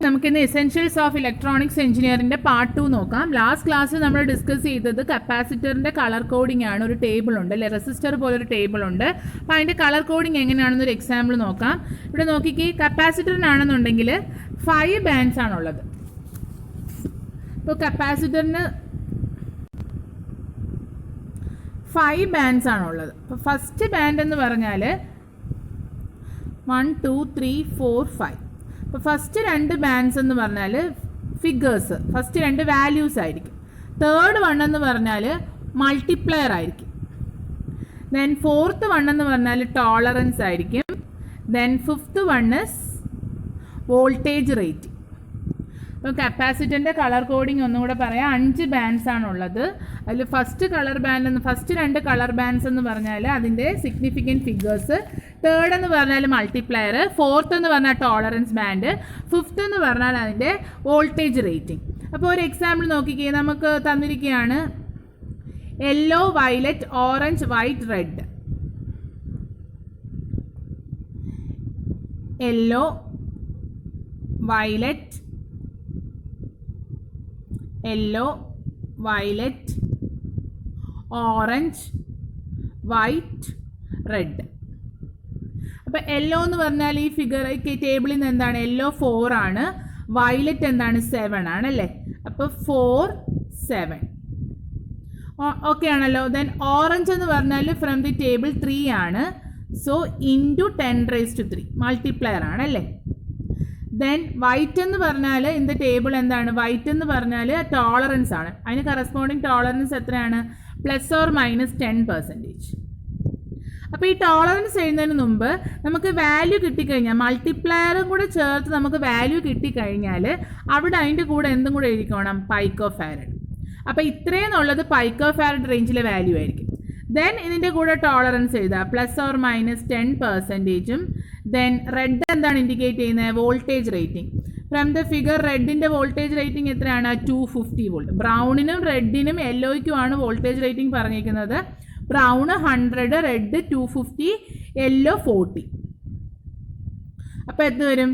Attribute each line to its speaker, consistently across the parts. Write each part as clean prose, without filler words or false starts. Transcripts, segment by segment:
Speaker 1: നമുക്കിന്ന് essentials of electronics എഞ്ചിനീയറിംഗിൻ്റെ part 2 നോക്കാം. Last ക്ലാസ്സിൽ നമ്മൾ ഡിസ്കസ് ചെയ്തത് കപ്പാസിറ്ററിൻ്റെ കളർ കോഡിംഗ് ആണ്. ഒരു ടേബിൾ ഉണ്ട് അല്ലേ, റെസിസ്റ്റർ പോലൊരു ടേബിൾ ഉണ്ട്. അപ്പോൾ അതിൻ്റെ കളർ കോഡിംഗ് എങ്ങനെയാണെന്നൊരു എക്സാമ്പിൾ നോക്കാം. ഇവിടെ നോക്കിക്കേ, കപ്പാസിറ്ററിനാണെന്നുണ്ടെങ്കിൽ 5 ബാൻഡ്സ് ആണുള്ളത്. ഇപ്പോൾ കപ്പാസിറ്ററിന് 5 ബാൻഡ്സ് ആണുള്ളത്. അപ്പോൾ ഫസ്റ്റ് ബാൻഡ് എന്ന് പറഞ്ഞാൽ 1 2 3 4 5. അപ്പോൾ ഫസ്റ്റ് 2 ബാൻഡ്സ് എന്ന് പറഞ്ഞാൽ ഫിഗേഴ്സ്, ഫസ്റ്റ് 2 വാല്യൂസ് ആയിരിക്കും. തേർഡ് വൺ എന്ന് പറഞ്ഞാൽ മൾട്ടിപ്ലയർ ആയിരിക്കും. ദെൻ ഫോർത്ത് വൺ എന്ന് പറഞ്ഞാൽ ടോളറൻസ് ആയിരിക്കും. Then fifth one is voltage rating. അപ്പോൾ കപ്പാസിറ്ററിൻ്റെ കളർ കോഡിംഗ് ഒന്നും കൂടെ പറയാം. 5 ബാൻഡ്സ് ആണുള്ളത്. അതിൽ ഫസ്റ്റ് 2 കളർ ബാൻഡ്സ് എന്ന് പറഞ്ഞാൽ അതിൻ്റെ സിഗ്നിഫിക്കൻറ്റ് ഫിഗേഴ്സ്. തേർഡ് എന്ന് പറഞ്ഞാൽ മൾട്ടിപ്ലയർ. ഫോർത്ത് എന്ന് പറഞ്ഞാൽ ടോളറൻസ് ബാൻഡ്. ഫിഫ്ത്ത് എന്ന് പറഞ്ഞാൽ അതിൻ്റെ വോൾട്ടേജ് റേറ്റിംഗ്. അപ്പോൾ ഒരു എക്സാമ്പിൾ നോക്കിക്കേ, നമുക്ക് തന്നിരിക്കുകയാണ് yellow, violet, orange, white, red. Yellow, violet, orange, white, red. അപ്പോൾ യെല്ലോ എന്ന് പറഞ്ഞാൽ ഈ ഫിഗർ ടേബിളിൽ നിന്ന് എന്താണ്, യെല്ലോ 4 ആണ്, വയലറ്റ് എന്താണ് 7 ആണല്ലേ. അപ്പോൾ 4 7 ഓക്കെ ആണല്ലോ. ദെൻ ഓറഞ്ച് എന്ന് പറഞ്ഞാൽ ഫ്രം ദി ടേബിൾ 3 ആണ്, സോ ഇൻറ്റു 10⁻³ മൾട്ടിപ്ലയർ ആണല്ലേ. ദെൻ വൈറ്റ് എന്ന് പറഞ്ഞാൽ ഇൻ ദ ടേബിൾ എന്താണ്, വൈറ്റ് എന്ന് പറഞ്ഞാൽ ടോളറൻസ് ആണ്. അതിന് കറസ്പോണ്ടിങ് ടോളറൻസ് എത്രയാണ്, ±10%. അപ്പോൾ ഈ ടോളറൻസ് എഴുതുന്നതിന് മുമ്പ് നമുക്ക് വാല്യൂ കിട്ടിക്കഴിഞ്ഞാൽ, മൾട്ടിപ്ലയറും കൂടെ ചേർത്ത് നമുക്ക് വാല്യൂ കിട്ടിക്കഴിഞ്ഞാൽ അവിടെ അതിൻ്റെ കൂടെ എന്തും കൂടെ എഴുതിക്കോണം, പൈക്കോ ഫാരഡ്. അപ്പോൾ ഇത്രയെന്നുള്ളത് പൈക്കോ ഫാരഡ് റേഞ്ചിലെ വാല്യൂ ആയിരിക്കും. ദെൻ ഇതിൻ്റെ കൂടെ ടോളറൻസ് എഴുതുക, ±10%. ദെൻ റെഡ് എന്താണ് ഇൻഡിക്കേറ്റ് ചെയ്യുന്നത്, voltage rating. From the figure റെഡിൻ്റെ വോൾട്ടേജ് റേറ്റിംഗ് എത്രയാണ്, 250 വോൾട്ട്. ബ്രൗണിനും റെഡിനും യെല്ലോയ്ക്കുമാണ് വോൾട്ടേജ് റേറ്റിംഗ് പറഞ്ഞിരിക്കുന്നത്. Brown 100, red 250, yellow 40. അപ്പോൾ എന്ത് വരും,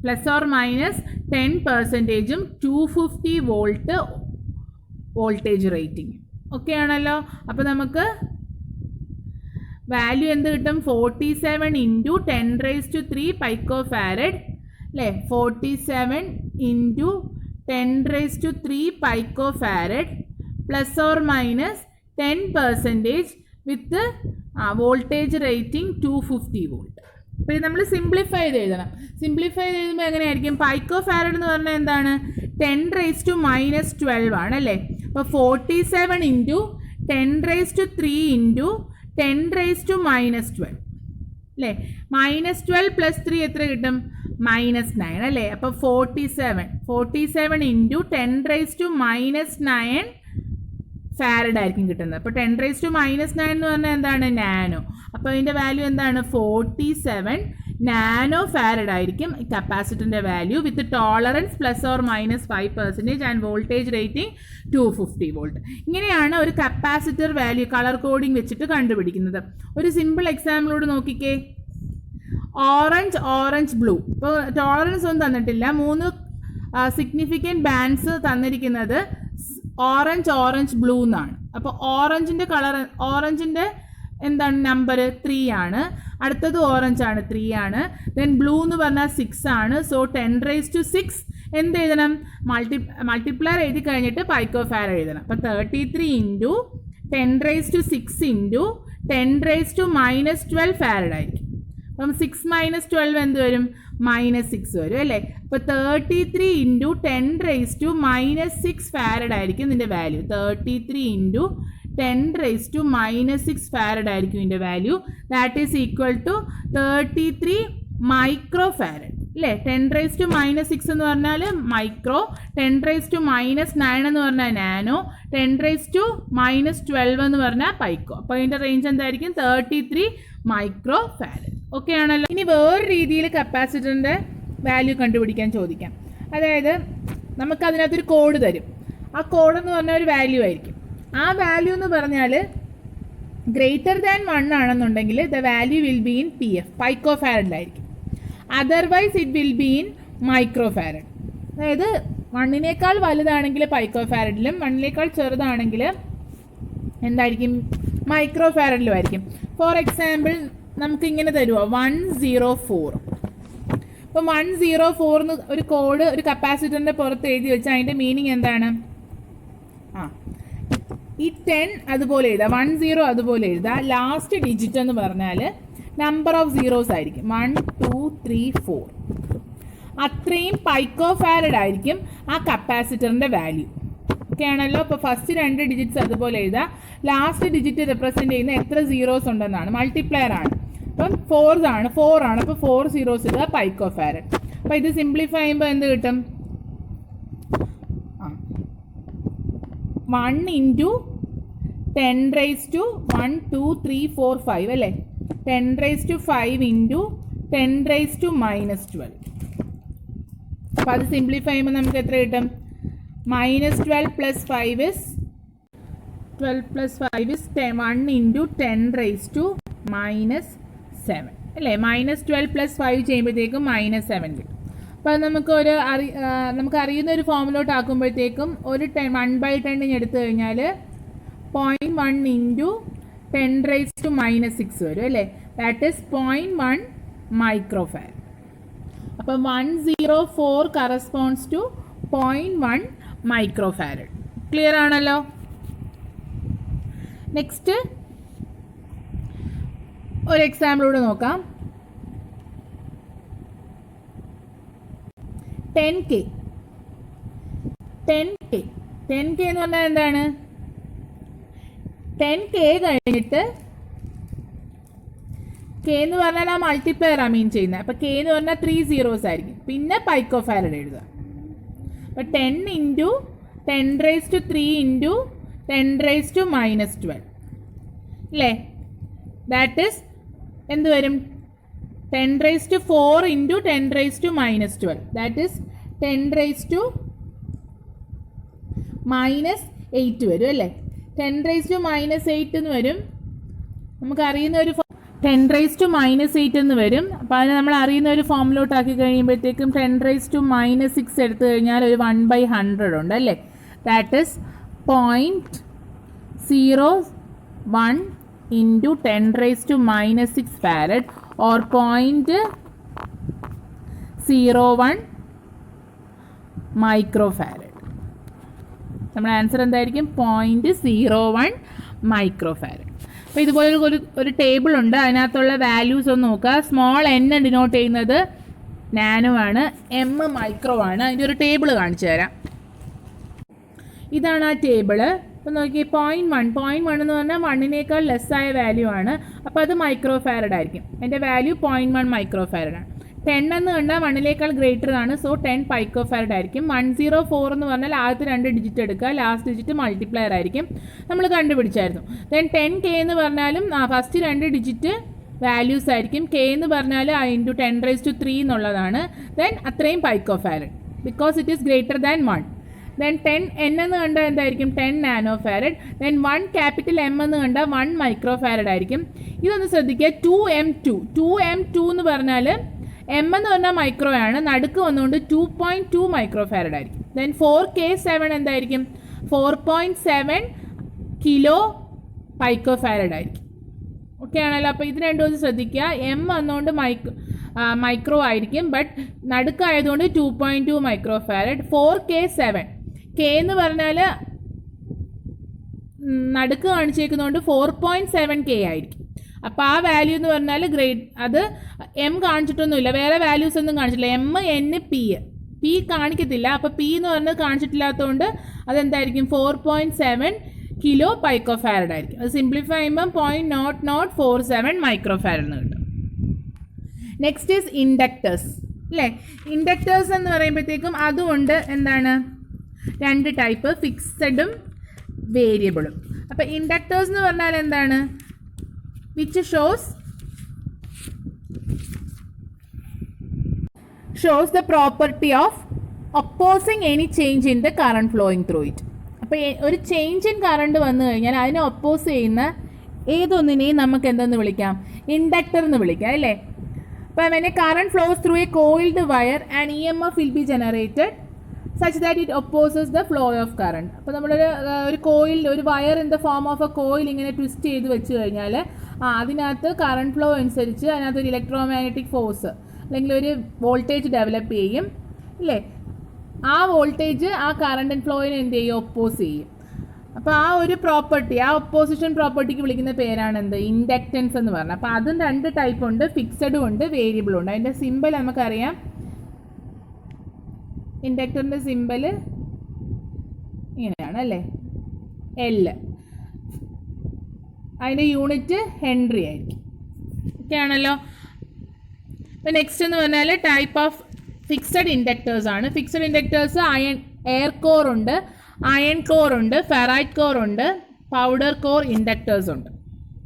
Speaker 1: ±10%, 250 വോൾട്ട് വോൾട്ടേജ് റേറ്റിംഗ്. ഓക്കെ ആണല്ലോ. അപ്പോൾ നമുക്ക് വാല്യൂ എന്ത് കിട്ടും, 47 × 10⁻³ പൈക്കോ ഫാരഡ് അല്ലേ. 47 × 10⁻³ പൈക്കോ ഫാരഡ് ±10% വിത്ത് വോൾട്ടേജ് റേറ്റിംഗ് 250 വോൾട്ട്. അപ്പോൾ ഇത് നമ്മൾ സിംപ്ലിഫൈ ചെയ്ത് എഴുതണം. സിംപ്ലിഫൈ ചെയ്ത് എഴുതുമ്പോൾ എങ്ങനെയായിരിക്കും, പൈക്കോ ഫാരഡ് എന്ന് പറഞ്ഞാൽ എന്താണ്, 10⁻⁻12 ആണല്ലേ. അപ്പോൾ 47 × 10⁻³ × 10⁻⁻12 അല്ലേ. -12 + 3 എത്ര കിട്ടും, -9 അല്ലേ. അപ്പോൾ 47 × 10⁻⁻9 ഫാരഡ് ആയിരിക്കും കിട്ടുന്നത്. അപ്പോൾ 10⁻⁻9 എന്ന് പറഞ്ഞാൽ എന്താണ്, നാനോ. അപ്പോൾ അതിൻ്റെ വാല്യൂ എന്താണ്, 47 നാനോ ഫാരഡ് ആയിരിക്കും കപ്പാസിറ്ററിൻ്റെ value with tolerance ±5% and voltage rating 250 volt. ഇങ്ങനെയാണ് ഒരു കപ്പാസിറ്റർ വാല്യൂ കളർ കോഡിംഗ് വെച്ചിട്ട് കണ്ടുപിടിക്കുന്നത്. ഒരു സിമ്പിൾ എക്സാമ്പിളോട് നോക്കിക്കേ, ഓറഞ്ച് ബ്ലൂ. ഇപ്പോൾ ടോളറൻസ് ഒന്നും തന്നിട്ടില്ല, 3 സിഗ്നിഫിക്കൻറ്റ് ബാൻഡ്സ് തന്നിരിക്കുന്നത് ഓറഞ്ച് ബ്ലൂ എന്നാണ്. അപ്പോൾ ഓറഞ്ചിൻ്റെ എന്താണ് നമ്പർ 3 ആണ്. അടുത്തത് ഓറഞ്ച് ആണ്, 3 ആണ്. ദെൻ ബ്ലൂ എന്ന് പറഞ്ഞാൽ 6 ആണ്. സോ 10⁻⁶ എന്ത് എഴുതണം, മൾട്ടിപ്ലയർ എഴുതി കഴിഞ്ഞിട്ട് പൈക്കോ ഫാരഡ് എഴുതണം. അപ്പോൾ 33 × 10⁻⁶ × 10⁻⁻12 ഫാരഡ് ആയിരിക്കും. അപ്പം 6 - 12 എന്ത് വരും, -6 വരും അല്ലേ. അപ്പോൾ 33 × 10⁻⁻6 ഫാരഡ് ആയിരിക്കും ഇതിൻ്റെ വാല്യൂ. 33 × 10⁻⁻6 ഫാരഡ് ആയിരിക്കും ഇതിൻ്റെ value. That is equal to 33 micro farad അല്ലേ. 10⁻⁻6 എന്ന് പറഞ്ഞാൽ മൈക്രോ, 10⁻⁻9 എന്ന് പറഞ്ഞാൽ നാനോ, 10⁻⁻12 എന്ന് പറഞ്ഞാൽ പൈക്കോ. അപ്പോൾ അതിൻ്റെ റേഞ്ച് എന്തായിരിക്കും, 33 മൈക്രോ ഫാരഡ്. ഓക്കെ ആണല്ലോ. ഇനി വേറെ രീതിയിൽ കപ്പാസിറ്ററിൻ്റെ വാല്യൂ കണ്ടുപിടിക്കാൻ ചോദിക്കാം. അതായത് നമുക്കതിനകത്തൊരു കോഡ് തരും. ആ കോഡ് എന്ന് പറഞ്ഞാൽ ഒരു വാല്യൂ ആയിരിക്കും. ആ വാല്യൂ എന്ന് പറഞ്ഞാൽ >1 ആണെന്നുണ്ടെങ്കിൽ the value will be in PF, pico ഫാരഡിലായിരിക്കും. Otherwise it will be in micro farad. അതായത് 1 വലുതാണെങ്കിൽ പൈക്കോ ഫാരഡിലും 1 ചെറുതാണെങ്കിൽ എന്തായിരിക്കും, മൈക്രോ ഫാരഡിലും ആയിരിക്കും. ഫോർ എക്സാമ്പിൾ നമുക്ക് ഇങ്ങനെ തരുമോ 104. അപ്പോൾ 104 ഒരു കോഡ് ഒരു കപ്പാസിറ്ററിൻ്റെ പുറത്ത് എഴുതി വെച്ചാൽ അതിൻ്റെ മീനിങ് എന്താണ്? ഈ 10 അതുപോലെ എഴുതാം, 10 അതുപോലെ എഴുതാം. ലാസ്റ്റ് ഡിജിറ്റ് എന്ന് പറഞ്ഞാൽ നമ്പർ ഓഫ് സീറോസ് ആയിരിക്കും, 1 2 3 4. അത്രയും പൈക്കോ ഫാരഡ് ആയിരിക്കും ആ കപ്പാസിറ്ററിൻ്റെ വാല്യൂ. ഓക്കെ ആണല്ലോ. അപ്പോൾ ഫസ്റ്റ് 2 ഡിജിറ്റ്സ് അതുപോലെ എഴുതാം. ലാസ്റ്റ് ഡിജിറ്റ് റെപ്രസെൻറ്റ് ചെയ്യുന്ന എത്ര സീറോസ് ഉണ്ടെന്നാണ്, മൾട്ടിപ്ലയർ ആണ്. അപ്പം 4 ആണ്. അപ്പോൾ 4 സീറോസ് ഇടുക, പൈക്കോ ഫാരഡ്. അപ്പോൾ ഇത് സിംപ്ലിഫൈ ചെയ്യുമ്പോൾ എന്ത് കിട്ടും? 1 ഇൻറ്റു 10⁻1 2 3 4 5 അല്ലേ? 10⁵ ഇൻറ്റു 10⁻⁻12. അപ്പോൾ അത് സിംപ്ലിഫൈ ചെയ്യുമ്പോൾ നമുക്ക് എത്ര കിട്ടും? -12 + 5 is 1 ഇൻറ്റു 10⁻⁻7 അല്ലേ? -12 + 5 ചെയ്യുമ്പോഴത്തേക്കും -7 കിട്ടും. അപ്പോൾ നമുക്ക് അറിയുന്ന ഒരു ഫോമിലോട്ട് ആക്കുമ്പോഴത്തേക്കും ഒരു 1/10 എടുത്തു കഴിഞ്ഞാൽ 0.1 ഇൻറ്റു 10⁻⁻6 വരും അല്ലേ? That is 0.1 micro farad. അപ്പം 104 corresponds to 0.1 micro farad. Clear ആണല്ലോ. നെക്സ്റ്റ് ഒരു എക്സാമ്പിളൂടെ നോക്കാം. 10K എന്ന് പറഞ്ഞാൽ എന്താണ്? 10K കഴിഞ്ഞിട്ട് K എന്ന് പറഞ്ഞാൽ ആ മൾട്ടിപ്ലയർ മീൻ ചെയ്യുന്നത്. അപ്പോൾ K എന്ന് പറഞ്ഞാൽ 3 സീറോസ് ആയിരിക്കും. പിന്നെ പൈക്കോ ഫാരഡ് എഴുതുക. അപ്പോൾ 10 ഇൻറ്റു 10⁻³ ഇൻറ്റു 10⁻⁻12 അല്ലേ? ദാറ്റ് ഈസ് എന്ത് വരും? 10⁻⁴ ഇൻറ്റു 10⁻⁻12 ദാറ്റ് ഈസ് 10⁻⁻8 വരും അല്ലേ? 10⁻⁻8 എന്ന് വരും. നമുക്കറിയുന്ന ഒരു 10⁻⁻8 എന്ന് വരും. അപ്പോൾ അതിന് നമ്മൾ അറിയുന്ന ഒരു ഫോമിലോട്ട് ആക്കി കഴിയുമ്പോഴത്തേക്കും 10⁻⁻6 എടുത്തു കഴിഞ്ഞാൽ ഒരു 1/100 ഉണ്ട് അല്ലേ? That is 0.01 into 10⁻⁻6 farad or 0.01 micro farad. നമ്മുടെ ആൻസർ എന്തായിരിക്കും? 0.01 മൈക്രോ ഫാരഡ്. അപ്പോൾ ഇതുപോലെ ഒരു ടേബിൾ ഉണ്ട്. അതിനകത്തുള്ള വാല്യൂസ് ഒന്ന് നോക്കുക. സ്മോൾ n ഡിനോട്ട് ചെയ്യുന്നത് നാനോ ആണ്, m മൈക്രോ ആണ്. അതിൻ്റെ ഒരു ടേബിൾ കാണിച്ചു തരാം. ഇതാണ് ആ ടേബിള്. അപ്പോൾ നോക്കി 0.1 എന്ന് പറഞ്ഞാൽ 1 ലെസ്സായ വാല്യൂ ആണ്. അപ്പോൾ അത് മൈക്രോ ഫാരഡ് ആയിരിക്കും. എൻ്റെ വാല്യൂ 0.1 മൈക്രോ ഫാരഡ് ആണ്. 10 എന്ന് കണ്ടാൽ 1 ഗ്രേറ്റർ ആണ്. സോ 10 പൈക്കോ ഫാരഡ് ആയിരിക്കും. 104 എന്ന് പറഞ്ഞാൽ ആദ്യത്തെ 2 ഡിജിറ്റ് എടുക്കുക, ലാസ്റ്റ് ഡിജിറ്റ് മൾട്ടിപ്ലയർ ആയിരിക്കും. നമ്മൾ കണ്ടുപിടിച്ചായിരുന്നു. ദെൻ 10K എന്ന് പറഞ്ഞാലും ഫസ്റ്റ് 2 ഡിജിറ്റ് വാല്യൂസ് ആയിരിക്കും. K എന്ന് പറഞ്ഞാൽ ഇൻറ്റു 10⁻³ എന്നുള്ളതാണ്. ദെൻ അത്രയും പൈക്കോ farad because it is greater than 1. Then 10 n എന്ന് കണ്ടാൽ എന്തായിരിക്കും? 10 nano farad. Then 1 capital M എന്ന് കണ്ടാൽ 1 മൈക്രോ ഫാരഡ് ആയിരിക്കും. ഇതൊന്ന് ശ്രദ്ധിക്കുക. 2m2 എന്ന് പറഞ്ഞാൽ M എന്ന് പറഞ്ഞാൽ മൈക്രോ ആണ്, നടുക്ക് വന്നുകൊണ്ട് 2.2 മൈക്രോ ഫാരഡ് ആയിരിക്കും. ദെൻ 4K7 എന്തായിരിക്കും? 4.7 കിലോ പൈക്കോ ഫാരഡ് ആയിരിക്കും. ഓക്കെ ആണല്ലോ. അപ്പോൾ ഇത് രണ്ടും ഒന്ന് ശ്രദ്ധിക്കുക. M വന്നുകൊണ്ട് മൈക്രോ ആയിരിക്കും, ബട്ട് നടുക്കായതുകൊണ്ട് 2.2 മൈക്രോ ഫാരഡ്. 4K7 K എന്ന് പറഞ്ഞാൽ നടുക്ക് കാണിച്ചേക്കുന്നതുകൊണ്ട് 4.7K ആയിരിക്കും. അപ്പോൾ ആ വാല്യൂ എന്ന് പറഞ്ഞാൽ അത് M കാണിച്ചിട്ടൊന്നുമില്ല, വേറെ വാല്യൂസ് ഒന്നും കാണിച്ചിട്ടില്ല. M N P കാണിക്കത്തില്ല. അപ്പോൾ P എന്ന് പറഞ്ഞത് കാണിച്ചിട്ടില്ലാത്തതുകൊണ്ട് അതെന്തായിരിക്കും? 4.7 കിലോ പൈക്കോ ഫാരഡ് ആയിരിക്കും. അത് സിംപ്ലിഫൈ ചെയ്യുമ്പം 0.0047 മൈക്രോ ഫാരഡ് എന്ന് കിട്ടും. നെക്സ്റ്റ് ഈസ് ഇൻഡക്ടേഴ്സ് അല്ലേ? ഇൻഡക്ടേഴ്സ് എന്ന് പറയുമ്പോഴത്തേക്കും അതുകൊണ്ട് എന്താണ്? 2 ടൈപ്പ്, ഫിക്സഡും വേരിയബിളും. അപ്പോൾ ഇൻഡക്ടേഴ്സ് എന്ന് പറഞ്ഞാൽ എന്താണ്? which shows the property of opposing any change in the current flowing through it. അപ്പോൾ ഒരു ചേഞ്ച് ഇൻ കറണ്ട് വന്നു കഴിഞ്ഞാൽ അതിനെ ഒപ്പോസ് ചെയ്യുന്ന ഏതൊന്നിനെയും നമുക്ക് എന്തെന്ന് വിളിക്കാം? ഇൻഡക്ടർ എന്ന് വിളിക്കാം അല്ലേ? അപ്പോൾ when a current flows through a coiled wire, an EMF will be generated such that it opposes the flow of current. അപ്പോൾ നമ്മളൊരു കോയിൽ, ഒരു wire in the form of A coil ഇങ്ങനെ ട്വിസ്റ്റ് ചെയ്ത് വെച്ച് കഴിഞ്ഞാൽ അതിനകത്ത് കറണ്ട് ഫ്ലോ അനുസരിച്ച് അതിനകത്തൊരു ഇലക്ട്രോമാഗ്നറ്റിക് ഫോഴ്സ് അല്ലെങ്കിൽ ഒരു വോൾട്ടേജ് ഡെവലപ്പ് ചെയ്യും അല്ലേ. ആ വോൾട്ടേജ് ആ കറണ്ട് ഫ്ലോയിനെ എന്ത് ചെയ്യും, ഒപ്പോസ് ചെയ്യും. അപ്പോൾ ആ ഒരു പ്രോപ്പർട്ടി, ആ ഒപ്പോസിഷൻ പ്രോപ്പർട്ടിക്ക് വിളിക്കുന്ന പേരാണ് എന്ത്, ഇൻഡക്റ്റൻസ് എന്ന് പറഞ്ഞത്. അപ്പോൾ അതും 2 ടൈപ്പ് ഉണ്ട്, ഫിക്സഡും ഉണ്ട്, വേരിയബിളും ഉണ്ട്. അതിൻ്റെ സിമ്പിൾ നമുക്കറിയാം. ഇൻഡക്ടറിൻ്റെ സിമ്പിൾ ഇങ്ങനെയാണ് അല്ലേ, L. അതിൻ്റെ യൂണിറ്റ് ഹെൻറി ആയിരിക്കും. ഓക്കെ ആണല്ലോ. അപ്പോൾ നെക്സ്റ്റ് എന്ന് പറഞ്ഞാൽ ടൈപ്പ് ഓഫ് ഫിക്സഡ് ഇൻഡക്ടേഴ്സ് ആണ്. ഫിക്സഡ് ഇൻഡക്ടേഴ്സ് എയർ കോർ ഉണ്ട്, അയൺ കോർ ഉണ്ട്, ഫെറൈറ്റ് കോർ ഉണ്ട്, പൗഡർ കോർ ഇൻഡക്ടേഴ്സ് ഉണ്ട്.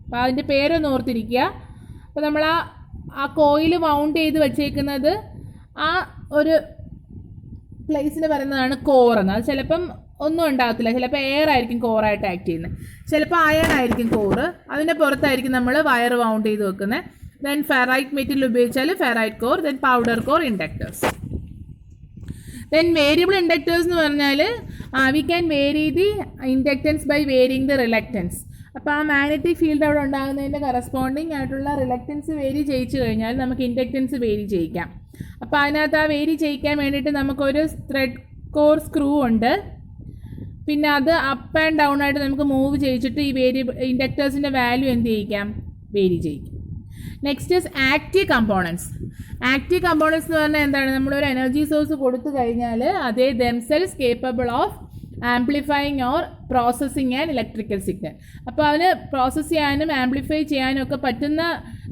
Speaker 1: അപ്പോൾ അതിൻ്റെ പേരൊന്ന് ഓർത്തിരിക്കുക. അപ്പോൾ നമ്മൾ ആ കോയിൽ വൗണ്ട് ചെയ്ത് വെച്ചേക്കുന്നത് ആ ഒരു പ്ലേസിന് പറയുന്നതാണ് കോറെന്ന്. അത് ചിലപ്പം ഒന്നും ഉണ്ടാകത്തില്ല, ചിലപ്പോൾ എയർ ആയിരിക്കും കോറായിട്ട് ആക്ട് ചെയ്യുന്നത്, ചിലപ്പോൾ അയൺ ആയിരിക്കും കോറ്, അതിൻ്റെ പുറത്തായിരിക്കും നമ്മൾ വയർ വൗണ്ട് ചെയ്ത് വെക്കുന്നത്. ദെൻ ഫെറൈറ്റ് മെറ്റീരിയൽ ഉപയോഗിച്ചാൽ ferrite core, then powder core inductors. Then variable inductors എന്ന് പറഞ്ഞാൽ we can vary the inductance by varying the reluctance. അപ്പോൾ ആ മാഗ്നറ്റിക് ഫീൽഡ് അവിടെ ഉണ്ടാകുന്നതിൻ്റെ കറസ്പോണ്ടിങ് ആയിട്ടുള്ള റിലക്റ്റൻസ് വേരി ചെയ്യിച്ചു കഴിഞ്ഞാൽ നമുക്ക് ഇൻഡക്റ്റൻസ് വേരി ചെയ്യിക്കാം. അപ്പോൾ അതിനകത്ത് ആ വേരി ചെയ്യിക്കാൻ വേണ്ടിയിട്ട് നമുക്കൊരു ത്രെഡ് കോർ സ്ക്രൂ ഉണ്ട്. പിന്നെ അത് അപ്പ് ആൻഡ് ഡൗൺ ആയിട്ട് നമുക്ക് മൂവ് ചെയ്യിച്ചിട്ട് ഈ ഇൻഡക്ടേഴ്സിൻ്റെ വാല്യൂ എന്ത് ചെയ്യിക്കാം, വേരി ചെയ്യിക്കാം. Next is active components. Active components എന്ന് പറഞ്ഞാൽ എന്താണ്, നമ്മളൊരു എനർജി സോഴ്സ് കൊടുത്തു കഴിഞ്ഞാൽ അതേ themselves capable of amplifying or processing and electrical signal. അപ്പോൾ അതിന് പ്രോസസ്സ് ചെയ്യാനും ആംപ്ലിഫൈ ചെയ്യാനും ഒക്കെ പറ്റുന്ന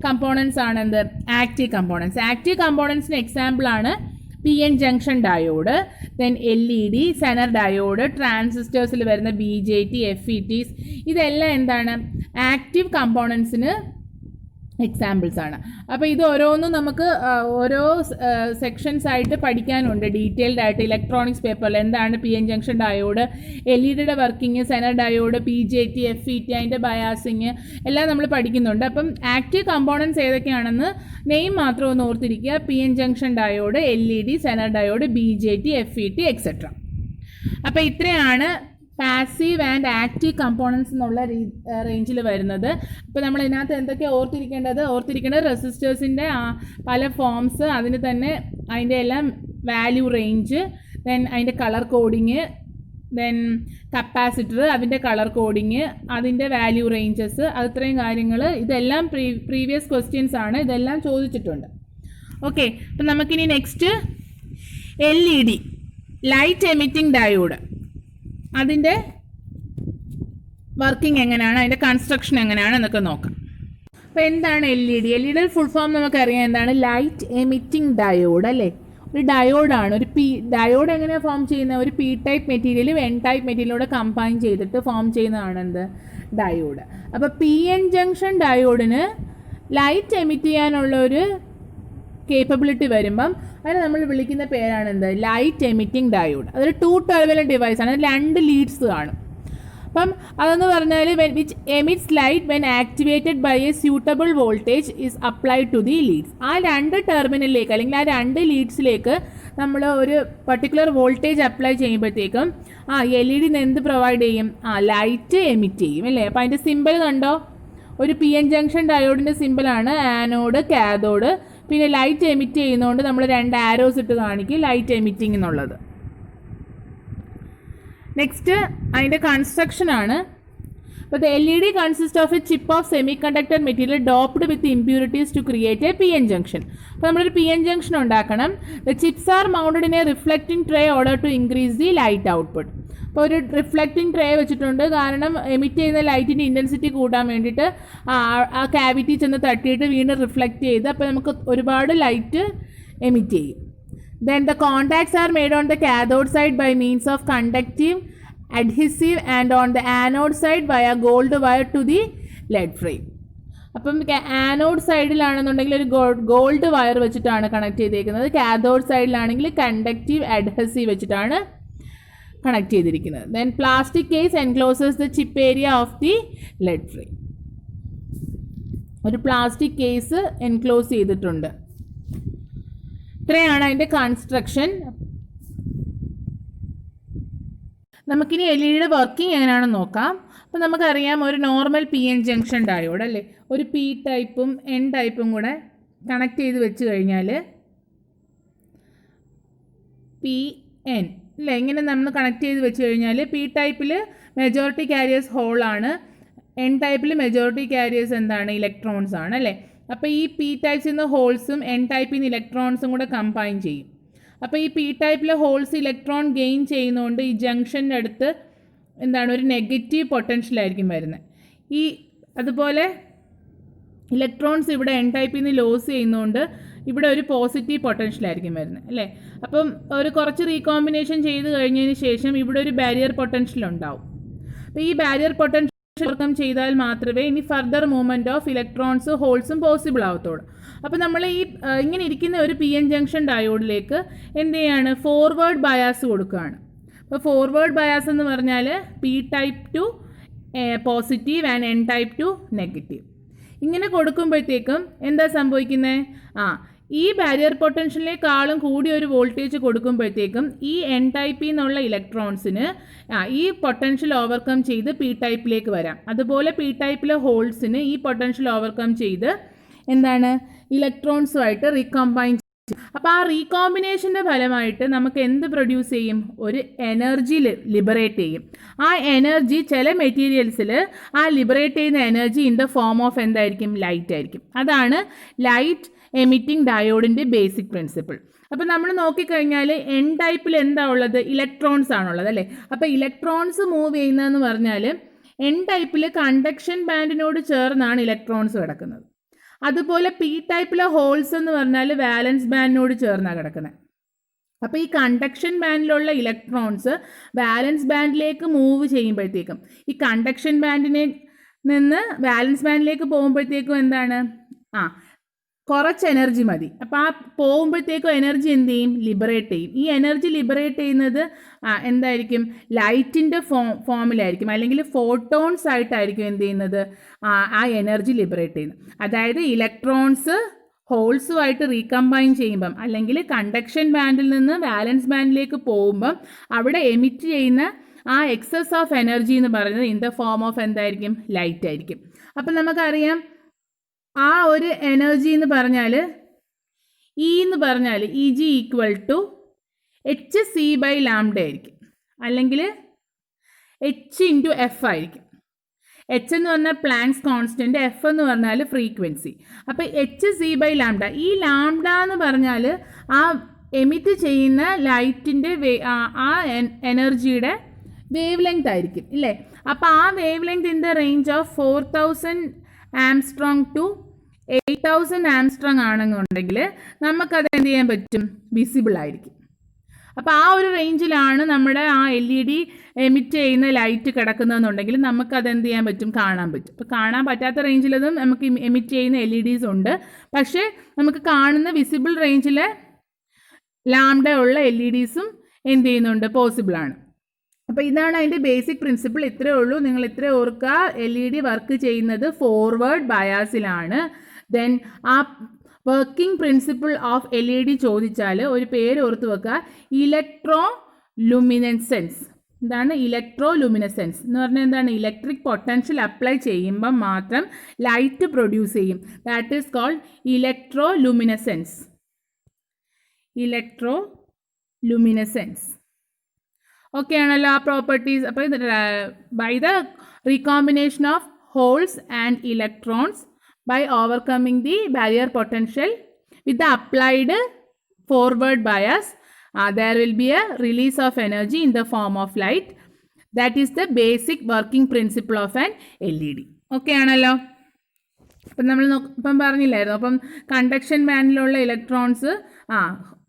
Speaker 1: കമ്പോണൻസ് ആണ് എന്ത്, ആക്റ്റീവ് കമ്പോണൻസ്. ആക്റ്റീവ് കമ്പോണൻസിന് എക്സാമ്പിളാണ് PN junction diode, then LED, zener diode, ട്രാൻസിസ്റ്റേഴ്സിൽ വരുന്ന BJT, FETs. ഇതെല്ലാം എന്താണ്, ആക്റ്റീവ് കമ്പോണൻസിന് എക്സാമ്പിൾസ് ആണ്. അപ്പോൾ ഇത് ഓരോന്നും നമുക്ക് ഓരോ സെക്ഷൻസ് ആയിട്ട് പഠിക്കാനുണ്ട് ഡീറ്റെയിൽഡ് ആയിട്ട്. ഇലക്ട്രോണിക്സ് പേപ്പറിൽ എന്താണ് PN junction diode, LED working, Zener diode, PJT, FET, അതിൻ്റെ ബയാസിങ് എല്ലാം നമ്മൾ പഠിക്കുന്നുണ്ട്. അപ്പം ആക്റ്റീവ് കമ്പോണൻസ് ഏതൊക്കെയാണെന്ന് നെയിം മാത്രം ഒന്ന് ഓർത്തിരിക്കുക. PN junction diode, LED, zener diode, BJT, FET etcetera. അപ്പോൾ ഇത്രയാണ് പാസീവ് ആൻഡ് ആക്റ്റീവ് കമ്പോണൻസ് എന്നുള്ള റേഞ്ചിൽ വരുന്നത്. ഇപ്പോൾ നമ്മൾ ഇതിനകത്ത് എന്തൊക്കെ ഓർത്തിരിക്കേണ്ടത് റെസിസ്റ്റേഴ്സിൻ്റെ പല ഫോംസ്, അതിന് തന്നെ അതിൻ്റെ എല്ലാം വാല്യൂ റേഞ്ച്, ദെൻ അതിൻ്റെ കളർ കോഡിങ്, ദെൻ കപ്പാസിറ്റർ, അതിൻ്റെ കളർ കോഡിങ്, അതിൻ്റെ വാല്യൂ റേഞ്ചസ്, അത്രയും കാര്യങ്ങൾ. ഇതെല്ലാം പ്രീവിയസ് ക്വസ്റ്റ്യൻസ് ആണ്, ഇതെല്ലാം ചോദിച്ചിട്ടുണ്ട്. ഓക്കെ, അപ്പം നമുക്കിനി next LED, light emitting diode, അതിൻ്റെ വർക്കിംഗ് എങ്ങനെയാണ്, അതിൻ്റെ കൺസ്ട്രക്ഷൻ എങ്ങനെയാണ് എന്നൊക്കെ നോക്കാം. അപ്പോൾ എന്താണ് LED? LED ഫുൾ ഫോം നമുക്കറിയാം എന്താണ്, ലൈറ്റ് എമിറ്റിംഗ് ഡയോഡ് അല്ലേ. ഒരു ഡയോഡാണ്. ഒരു ഡയോഡ് എങ്ങനെയാണ് ഫോം ചെയ്യുന്നത്, ഒരു P ടൈപ്പ് മെറ്റീരിയലും N ടൈപ്പ് മെറ്റീരിയലൂടെ കമ്പൈൻ ചെയ്തിട്ട് ഫോം ചെയ്യുന്നതാണ് എന്ത്, ഡയോഡ്. അപ്പോൾ PN ജംഗ്ഷൻ ഡയോഡിന് ലൈറ്റ് എമിറ്റ് ചെയ്യാനുള്ള ഒരു കേപ്പബിലിറ്റി വരുമ്പം അതിന് നമ്മൾ വിളിക്കുന്ന പേരാണ് എന്ത്, ലൈറ്റ് എമിറ്റിംഗ് ഡയോഡ്. അതൊരു 2 ടെർമിനൽ ഡിവൈസാണ്, 2 ലീഡ്സ് കാണും. അപ്പം അതെന്ന് പറഞ്ഞാൽ which emits light when activated by a suitable voltage is applied to the leads. ആ 2 ടെർമിനലിലേക്ക് അല്ലെങ്കിൽ ആ 2 ലീഡ്സിലേക്ക് നമ്മൾ ഒരു പർട്ടിക്കുലർ വോൾട്ടേജ് അപ്ലൈ ചെയ്യുമ്പോഴത്തേക്കും LED എന്ത് പ്രൊവൈഡ് ചെയ്യും, ലൈറ്റ് എമിറ്റ് ചെയ്യും അല്ലേ. അപ്പോൾ അതിൻ്റെ സിമ്പിൾ കണ്ടോ, ഒരു PN ജംഗ്ഷൻ ഡയോഡിൻ്റെ സിമ്പിളാണ് ആനോഡ്, കാഥോഡ്. പിന്നെ ലൈറ്റ് എമിറ്റ് ചെയ്യുന്നതുകൊണ്ട് നമ്മൾ 2 ആരോസ് ഇട്ട് കാണിക്കും ലൈറ്റ് എമിറ്റിംഗ് എന്നുള്ളത്. നെക്സ്റ്റ് അതിൻ്റെ കൺസ്ട്രക്ഷനാണ്. അപ്പോൾ the LED consist of a chip of semiconductor material doped with impurities to create a PN junction. അപ്പോൾ നമ്മളൊരു PN ജംഗ്ഷൻ ഉണ്ടാക്കണം. The chips are mounted in a reflecting tray order to increase the light output. അപ്പോൾ ഒരു reflecting tray വെച്ചിട്ടുണ്ട്, കാരണം emit ചെയ്യുന്ന ലൈറ്റിൻ്റെ intensity കൂട്ടാൻ വേണ്ടിയിട്ട് ആ ക്യാവിറ്റി ചെന്ന് തട്ടിയിട്ട് വീണ്ടും റിഫ്ലക്റ്റ് ചെയ്ത് അപ്പോൾ നമുക്ക് ഒരുപാട് ലൈറ്റ് എമിറ്റ് ചെയ്യും. Then the contacts are made on the cathode side by means of conductive adhesive and on the anode side via gold wire to the lead frame. അപ്പം ആനോഡ് സൈഡിലാണെന്നുണ്ടെങ്കിൽ ഒരു ഗോൾഡ് വയർ വെച്ചിട്ടാണ് connect ചെയ്തേക്കുന്നത്, cathode സൈഡിലാണെങ്കിൽ conductive adhesive വെച്ചിട്ടാണ് connect ചെയ്തിരിക്കുന്നത്. Then plastic case encloses the chip area of the lead frame. ഒരു plastic case enclose ചെയ്തിട്ടുണ്ട് ഇത്രയാണ് അതിൻ്റെ കൺസ്ട്രക്ഷൻ. നമുക്കിനി എൽ ഇ ഡിയുടെ വർക്കിംഗ് എങ്ങനെയാണെന്ന് നോക്കാം. അപ്പോൾ നമുക്കറിയാം ഒരു normal P N junction diode അല്ലേ, ഒരു പി ടൈപ്പും എൻ ടൈപ്പും കൂടെ കണക്ട് ചെയ്ത് വെച്ച് കഴിഞ്ഞാൽ പി എൻ അല്ലേ, ഇങ്ങനെ നമ്മൾ കണക്ട് ചെയ്ത് വെച്ച് കഴിഞ്ഞാൽ പി ടൈപ്പിൽ മെജോറിറ്റി കാരിയേഴ്സ് ഹോളാണ്, എൻ ടൈപ്പിൽ മെജോറിറ്റി കാരിയേഴ്സ് എന്താണ്, ഇലക്ട്രോൺസ് ആണ് അല്ലേ. അപ്പോൾ ഈ പി ടൈപ്സിൽ നിന്ന് ഹോൾസും എൻ ടൈപ്പിൽ നിന്ന് ഇലക്ട്രോൺസും കൂടെ കമ്പൈൻ ചെയ്യും. അപ്പോൾ ഈ പി ടൈപ്പിലെ ഹോൾസ് ഇലക്ട്രോൺ ഗെയിൻ ചെയ്യുന്നതുകൊണ്ട് ഈ ജംഗ്ഷൻ്റെ അടുത്ത് എന്താണ് ഒരു നെഗറ്റീവ് പൊട്ടൻഷ്യലായിരിക്കും വരുന്നത്. അതുപോലെ ഇലക്ട്രോൺസ് ഇവിടെ എൻ ടൈപ്പിൽ നിന്ന് ലോസ് ചെയ്യുന്നതുകൊണ്ട് ഇവിടെ ഒരു പോസിറ്റീവ് പൊട്ടൻഷ്യലായിരിക്കും വരുന്നത് അല്ലേ. അപ്പം ഒരു കുറച്ച് റീകോമ്പിനേഷൻ ചെയ്ത് കഴിഞ്ഞതിന് ശേഷം ഇവിടെ ഒരു ബാരിയർ പൊട്ടൻഷ്യൽ ഉണ്ടാവും. അപ്പോൾ ഈ ബാരിയർ പൊട്ടൻഷ്യൽ ഓവർകം ചെയ്താൽ മാത്രമേ ഇനി ഫർദർ മൂവ്മെൻറ്റ് ഓഫ് ഇലക്ട്രോൺസ് ഹോൾസും പോസിബിൾ ആവത്തുള്ളൂ. അപ്പോൾ നമ്മൾ ഇങ്ങനെ ഇരിക്കുന്ന ഒരു പി എൻ ജംഗ്ഷൻ ഡയോഡിലേക്ക് എന്ത് ചെയ്യാണ്, ഫോർവേഡ് ബയാസ് കൊടുക്കുകയാണ്. അപ്പോൾ ഫോർവേഡ് ബയാസ് എന്ന് പറഞ്ഞാൽ P type two positive and N type two negative. ഇങ്ങനെ കൊടുക്കുമ്പോഴത്തേക്കും എന്താ സംഭവിക്കുന്നത്, ഈ ബാരിയർ പൊട്ടൻഷ്യലിനേക്കാളും കൂടിയ ഒരു വോൾട്ടേജ് കൊടുക്കുമ്പോഴത്തേക്കും ഈ എൻ ടൈപ്പിൽ നിന്നുള്ള ഇലക്ട്രോൺസിന് ഈ പൊട്ടൻഷ്യൽ ഓവർകം ചെയ്ത് പി ടൈപ്പിലേക്ക് വരാം. അതുപോലെ പി ടൈപ്പിലെ ഹോൾസിന് ഈ പൊട്ടൻഷ്യൽ ഓവർകം ചെയ്ത് എന്താണ് ഇലക്ട്രോൺസുമായിട്ട് റീകോമ്പൈൻ ചെയ്യും. അപ്പോൾ ആ റീകോമ്പിനേഷൻ്റെ ഫലമായിട്ട് നമുക്ക് എന്ത് പ്രൊഡ്യൂസ് ചെയ്യും, ഒരു എനർജി ലിബറേറ്റ് ചെയ്യും. ആ എനർജി ചില മെറ്റീരിയൽസിൽ ആ ലിബറേറ്റ് ചെയ്യുന്ന energy in the form of എന്തായിരിക്കും, ലൈറ്റ് ആയിരിക്കും. അതാണ് ലൈറ്റ് എമിറ്റിംഗ് ഡയോഡിൻ്റെ ബേസിക് പ്രിൻസിപ്പിൾ. അപ്പോൾ നമ്മൾ നോക്കിക്കഴിഞ്ഞാൽ എൻ ടൈപ്പിൽ എന്താ ഉള്ളത്, ഇലക്ട്രോൺസ് ആണുള്ളത് അല്ലേ. അപ്പോൾ ഇലക്ട്രോൺസ് മൂവ് ചെയ്യുന്നതെന്ന് പറഞ്ഞാൽ എൻ ടൈപ്പിൽ കണ്ടക്ഷൻ ബാൻഡിനോട് ചേർന്നാണ് ഇലക്ട്രോൺസ് കിടക്കുന്നത്. അതുപോലെ പി ടൈപ്പിലെ ഹോൾസ് എന്ന് പറഞ്ഞാൽ വാലൻസ് ബാൻഡിനോട് ചേർന്നാണ് കിടക്കുന്നത്. അപ്പോൾ ഈ കണ്ടക്ഷൻ ബാൻഡിലുള്ള ഇലക്ട്രോൺസ് വാലൻസ് ബാൻഡിലേക്ക് മൂവ് ചെയ്യുമ്പോഴത്തേക്കും ഈ കണ്ടക്ഷൻ ബാൻഡിനെ നിന്ന് വാലൻസ് ബാൻഡിലേക്ക് പോകുമ്പോഴത്തേക്കും എന്താണ് കുറച്ച് എനർജി മതി. അപ്പോൾ ആ പോകുമ്പോഴത്തേക്കും എനർജി എന്ത് ചെയ്യും, ലിബറേറ്റ് ചെയ്യും. ഈ എനർജി ലിബറേറ്റ് ചെയ്യുന്നത് എന്തായിരിക്കും, ലൈറ്റിൻ്റെ ഫോമിലായിരിക്കും, അല്ലെങ്കിൽ ഫോട്ടോൺസ് ആയിട്ടായിരിക്കും എന്ത് ചെയ്യുന്നത്, ആ എനർജി ലിബറേറ്റ് ചെയ്യുന്നത്. അതായത് ഇലക്ട്രോൺസ് ഹോൾസുമായിട്ട് റീകമ്പൈൻ ചെയ്യുമ്പം അല്ലെങ്കിൽ കണ്ടക്ഷൻ ബാൻഡിൽ നിന്ന് വാലൻസ് ബാൻഡിലേക്ക് പോകുമ്പം അവിടെ എമിറ്റ് ചെയ്യുന്ന ആ എക്സസ് ഓഫ് എനർജി എന്ന് പറയുന്നത് ഇൻ ദ ഫോം ഓഫ് എന്തായിരിക്കും, ലൈറ്റ് ആയിരിക്കും. അപ്പം നമുക്കറിയാം ആ ഒരു എനർജി എന്ന് പറഞ്ഞാൽ എന്ന് പറഞ്ഞാൽ E G equal to H C by lambda ആയിരിക്കും, അല്ലെങ്കിൽ എച്ച് ഇൻറ്റു എഫ് ആയിരിക്കും. എച്ച് എന്ന് പറഞ്ഞാൽ പ്ലാങ്ക്സ് കോൺസ്റ്റൻറ്റ്, എഫ് എന്ന് പറഞ്ഞാൽ ഫ്രീക്വൻസി. അപ്പോൾ എച്ച് സി ബൈ ലാംഡ, ഈ ലാംഡ എന്ന് പറഞ്ഞാൽ ആ എമിറ്റ് ചെയ്യുന്ന ലൈറ്റിൻ്റെ ആ എനർജിയുടെ വേവ് ലെങ്ത് ആയിരിക്കും ഇല്ലേ. അപ്പോൾ ആ wavelength in the range of 4000 angstrom to 8000 angstrom ആണെന്നുണ്ടെങ്കിൽ നമുക്കത് എന്ത് ചെയ്യാൻ പറ്റും, വിസിബിൾ ആയിരിക്കും. അപ്പോൾ ആ ഒരു റേഞ്ചിലാണ് നമ്മുടെ ആ എൽ ഇ ഡി എമിറ്റ് ചെയ്യുന്ന ലൈറ്റ് കിടക്കുന്നതെന്നുണ്ടെങ്കിൽ നമുക്കത് എന്ത് ചെയ്യാൻ പറ്റും, കാണാൻ പറ്റും. അപ്പോൾ കാണാൻ പറ്റാത്ത റേഞ്ചിലതും നമുക്ക് എമിറ്റ് ചെയ്യുന്ന എൽ ഇ ഡീസ് ഉണ്ട്. പക്ഷേ നമുക്ക് കാണുന്ന വിസിബിൾ റേഞ്ചിൽ ലാംഡ ഉള്ള എൽ ഇ ഡീസും എന്ത് ചെയ്യുന്നുണ്ട്, പോസിബിളാണ്. അപ്പോൾ ഇതാണ് അതിൻ്റെ ബേസിക് പ്രിൻസിപ്പിൾ. ഇത്രയേ ഉള്ളൂ, നിങ്ങൾ ഇത്ര ഓർക്കുക. എൽ ഇ ഡി വർക്ക് ചെയ്യുന്നത് ഫോർവേഡ് ബയാസിലാണ്. ദെൻ ആ working principle of L E D ചോദിച്ചാൽ ഒരു പേര് ഓർത്ത് വെക്കുക, ഇലക്ട്രോ ലുമിനസെൻസ്. എന്താണ് ഇലക്ട്രോ ലുമിനസെൻസ് എന്ന് പറഞ്ഞാൽ എന്താണ്, ഇലക്ട്രിക് പൊട്ടൻഷ്യൽ അപ്ലൈ ചെയ്യുമ്പം മാത്രം ലൈറ്റ് പ്രൊഡ്യൂസ് ചെയ്യും. That is called electroluminescence. Electroluminescence okay ആണല്ലോ ആ പ്രോപ്പർട്ടീസ്. അപ്പോൾ by the recombination of holes and electrons by overcoming the barrier potential with the applied forward bias, there will be a release of energy in the form of light. That is the basic working principle of an LED. Okay ആണല്ലോ. അപ്പം നമ്മൾ ഇപ്പം പറഞ്ഞില്ലായിരുന്നു, അപ്പം conduction ബാൻഡിലുള്ള electrons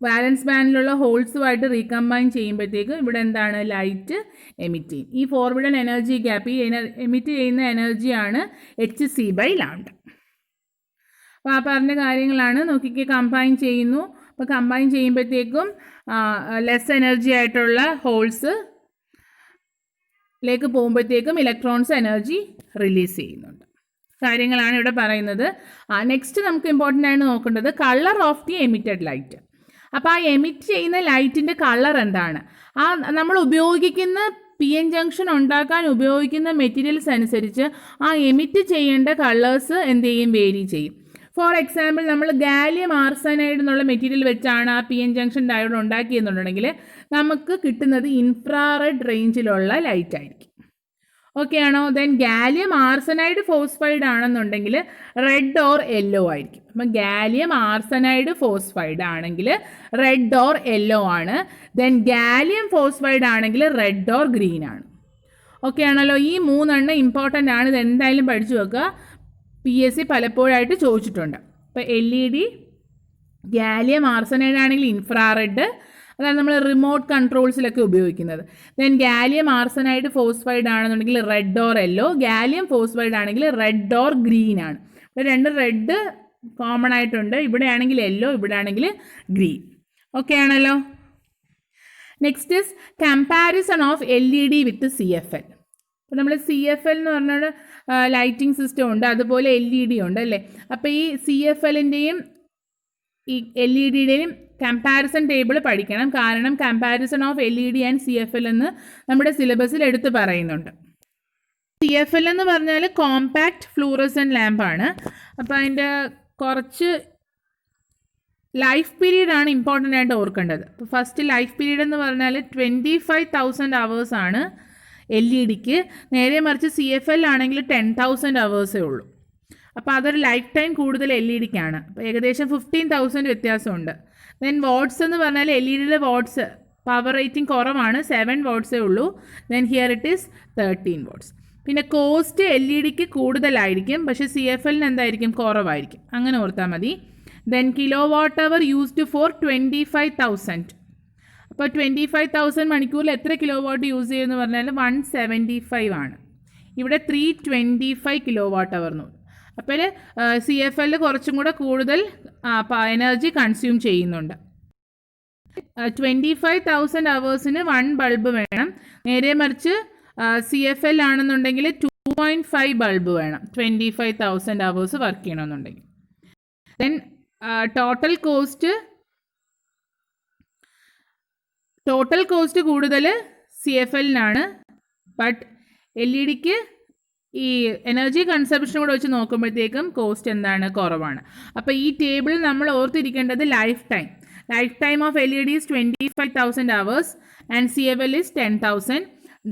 Speaker 1: വാലൻസ് ബാൻഡിലുള്ള ഹോൾസുമായിട്ട് recombine ചെയ്യുമ്പോഴത്തേക്ക് ഇവിടെ എന്താണ്, light emit ചെയ്യും. ഈ ഫോർവേഡ് എനർജി ഗ്യാപ്പ്, ഈ എമിറ്റ് ചെയ്യുന്ന എനർജിയാണ് എച്ച് സി ബൈ ലാംഡ. അപ്പോൾ ആ പറഞ്ഞ കാര്യങ്ങളാണ്. നോക്കിക്ക് കമ്പൈൻ ചെയ്യുന്നു. അപ്പോൾ കമ്പൈൻ ചെയ്യുമ്പോഴത്തേക്കും ലെസ് എനർജി ആയിട്ടുള്ള ഹോൾസിലേക്ക് പോകുമ്പോഴത്തേക്കും ഇലക്ട്രോൺസ് എനർജി റിലീസ് ചെയ്യുന്നുണ്ട്. കാര്യങ്ങളാണ് ഇവിടെ പറയുന്നത്. നെക്സ്റ്റ് നമുക്ക് ഇമ്പോർട്ടൻ്റ് ആയിട്ട് നോക്കേണ്ടത് colour of the emitted light. അപ്പോൾ ആ എമിറ്റ് ചെയ്യുന്ന ലൈറ്റിൻ്റെ കളർ എന്താണ്, ആ നമ്മൾ ഉപയോഗിക്കുന്ന പി എൻ ജംഗ്ഷൻ ഉണ്ടാക്കാൻ ഉപയോഗിക്കുന്ന മെറ്റീരിയൽസ് അനുസരിച്ച് ആ എമിറ്റ് ചെയ്യേണ്ട കളേഴ്സ് എന്ത് ചെയ്യും, വേരി ചെയ്യും. ഫോർ എക്സാമ്പിൾ നമ്മൾ ഗാലിയം ആർസനൈഡ് എന്നുള്ള മെറ്റീരിയൽ വെച്ചാണ് ആ പി എൻ ജംഗ്ഷൻ ഡയോഡ് ഉണ്ടാക്കിയെന്നുണ്ടെങ്കിൽ നമുക്ക് കിട്ടുന്നത് ഇൻഫ്രാറെഡ് റേഞ്ചിലുള്ള ലൈറ്റ് ആയിരിക്കും. ഓക്കെ ആണോ? ദെൻ ഗാലിയം ആർസനൈഡ് ഫോസ്ഫൈഡ് ആണെന്നുണ്ടെങ്കിൽ റെഡ് ഓർ യെല്ലോ ആയിരിക്കും. അപ്പം ഗാലിയം ആർസനൈഡ് ഫോസ്ഫൈഡ് ആണെങ്കിൽ റെഡ് ഓർ യെല്ലോ ആണ്. ദെൻ ഗാലിയം ഫോസ്ഫൈഡ് ആണെങ്കിൽ റെഡ് ഓർ ഗ്രീൻ ആണ്. ഓക്കെ ആണല്ലോ? ഈ 3 ഇമ്പോർട്ടൻ്റ് ആണ്. ഇത് എന്തായാലും പഠിച്ചു വെക്കുക. PSC പലപ്പോഴായിട്ട് ചോദിച്ചിട്ടുണ്ട്. ഇപ്പോൾ LED ഗാലിയം ആർസനൈഡ് ആണെങ്കിൽ ഇൻഫ്രാറെഡ്, അതാണ് നമ്മൾ റിമോട്ട് കൺട്രോൾസിലൊക്കെ ഉപയോഗിക്കുന്നത്. ദെൻ ഗാലിയം ആർസനൈഡ് ഫോസ്ഫൈഡ് ആണെന്നുണ്ടെങ്കിൽ red or yellow, gallium phosphide ആണെങ്കിൽ റെഡ് ഓർ ഗ്രീൻ ആണ്. ഇവിടെ 2 റെഡ് കോമൺ ആയിട്ടുണ്ട്. ഇവിടെ ആണെങ്കിൽ യെല്ലോ, ഇവിടെ ആണെങ്കിൽ ഗ്രീൻ. ഓക്കെ ആണല്ലോ? Next is comparison of LED with CFL. അപ്പോൾ നമ്മൾ CFL എന്ന് പറഞ്ഞാൽ ലൈറ്റിംഗ് സിസ്റ്റം ഉണ്ട്, അതുപോലെ LED ഉണ്ട് അല്ലേ. അപ്പോൾ ഈ CFLൻ്റെയും ഈ LED-യുടെയും കമ്പാരിസൺ ടേബിൾ പഠിക്കണം. കാരണം comparison of LED and CFL എന്ന് നമ്മുടെ സിലബസിൽ എടുത്ത് പറയുന്നുണ്ട്. CFL എന്ന് പറഞ്ഞാൽ കോമ്പാക്റ്റ് ഫ്ലൂറസെൻ്റ് ലാമ്പാണ്. അപ്പോൾ അതിൻ്റെ കുറച്ച് ലൈഫ് പീരീഡാണ് ഇമ്പോർട്ടൻ്റ് ആയിട്ട് ഓർക്കേണ്ടത്. അപ്പോൾ ഫസ്റ്റ് ലൈഫ് പീരീഡ് എന്ന് പറഞ്ഞാൽ 25,000 hours ആണ് LED-ക്ക്. നേരെ മറിച്ച് CFL ആണെങ്കിൽ 10,000 hours ഉള്ളൂ. അപ്പോൾ അതൊരു ലൈഫ് ടൈം കൂടുതൽ LED-ക്കാണ്. അപ്പോൾ ഏകദേശം 15,000 വ്യത്യാസമുണ്ട്. ദെൻ വാട്ട്സ് എന്ന് പറഞ്ഞാൽ LED-യുടെ വാട്ട്സ് പവർ റേറ്റിംഗ് കുറവാണ്, 7 വാട്ട്സേ ഉള്ളൂ. Then here it is 13 watts. പിന്നെ കോസ്റ്റ് LED-ക്ക് കൂടുതലായിരിക്കും, പക്ഷേ CFL-ന് എന്തായിരിക്കും, കുറവായിരിക്കും. അങ്ങനെ ഓർത്താൽ മതി. Then kilowatt hour used for 25,000. അപ്പോൾ 25,000 മണിക്കൂറിൽ എത്ര കിലോ വാട്ട് യൂസ് ചെയ്യുമെന്ന് പറഞ്ഞാൽ 175 ആണ്. ഇവിടെ 325 കിലോ വാട്ട് അവർ എന്ന്. അപ്പോൾ CFL കുറച്ചും കൂടെ കൂടുതൽ എനർജി കൺസ്യൂം ചെയ്യുന്നുണ്ട്. 25,000 hours-ന് 1 ബൾബ് വേണം. നേരെ മറിച്ച് CFL ആണെന്നുണ്ടെങ്കിൽ 2.5 ബൾബ് വേണം 25,000 hours വർക്ക് ചെയ്യണമെന്നുണ്ടെങ്കിൽ. ദെൻ ടോട്ടൽ കോസ്റ്റ് കൂടുതൽ CFL-നാണ്. ബട്ട് LED-ക്ക് ഈ എനർജി കൺസപ്ഷൻ കൂടെ വെച്ച് നോക്കുമ്പോഴത്തേക്കും കോസ്റ്റ് എന്താണ്, കുറവാണ്. അപ്പോൾ ഈ ടേബിളിൽ നമ്മൾ ഓർത്തിരിക്കേണ്ടത് life time of LED is 25,000 hours and CFL is 10,000.